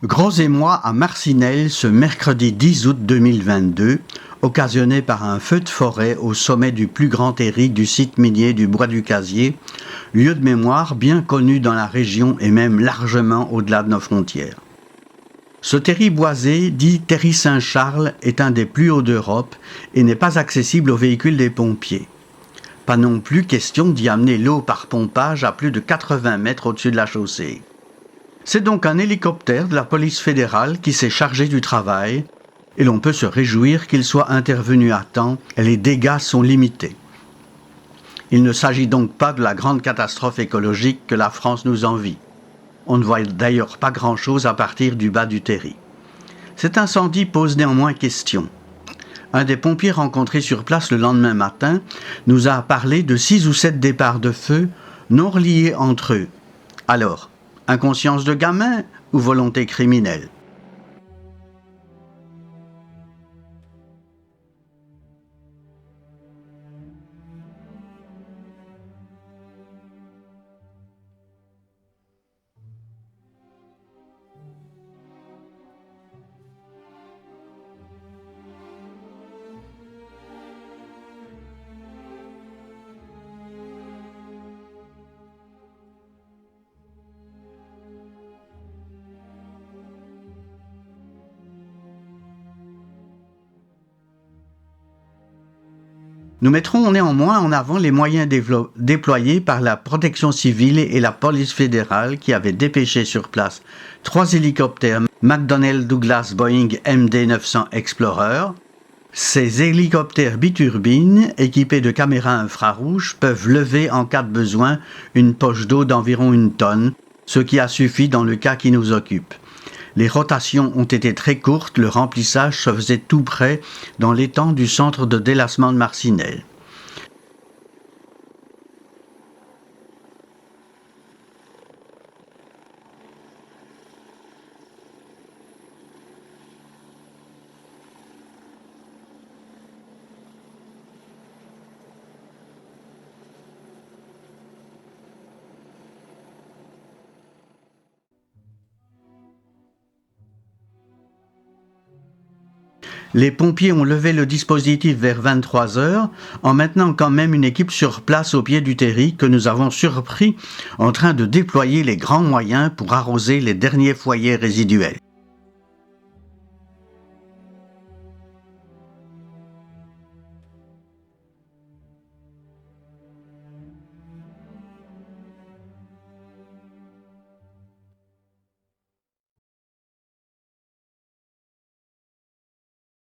Gros émoi à Marcinelle ce mercredi 10 août 2022, occasionné par un feu de forêt au sommet du plus grand terri du site minier du Bois du Casier, lieu de mémoire bien connu dans la région et même largement au-delà de nos frontières. Ce terri boisé, dit terri Saint-Charles, est un des plus hauts d'Europe et n'est pas accessible aux véhicules des pompiers. Pas non plus question d'y amener l'eau par pompage à plus de 80 mètres au-dessus de la chaussée. C'est donc un hélicoptère de la police fédérale qui s'est chargé du travail et l'on peut se réjouir qu'il soit intervenu à temps et les dégâts sont limités. Il ne s'agit donc pas de la grande catastrophe écologique que la France nous envie. On ne voit d'ailleurs pas grand-chose à partir du bas du terri. Cet incendie pose néanmoins question. Un des pompiers rencontrés sur place le lendemain matin nous a parlé de 6 ou 7 départs de feu non reliés entre eux. Alors, inconscience de gamin ou volonté criminelle? Nous mettrons néanmoins en avant les moyens déployés par la protection civile et la police fédérale qui avaient dépêché sur place 3 hélicoptères McDonnell Douglas Boeing MD-900 Explorer. Ces hélicoptères biturbines, équipés de caméras infrarouges, peuvent lever en cas de besoin une poche d'eau d'environ 1 tonne, ce qui a suffi dans le cas qui nous occupe. Les rotations ont été très courtes, le remplissage se faisait tout près dans l'étang du centre de délassement de Marcinelle. Les pompiers ont levé le dispositif vers 23 heures en maintenant quand même une équipe sur place au pied du terri que nous avons surpris en train de déployer les grands moyens pour arroser les derniers foyers résiduels.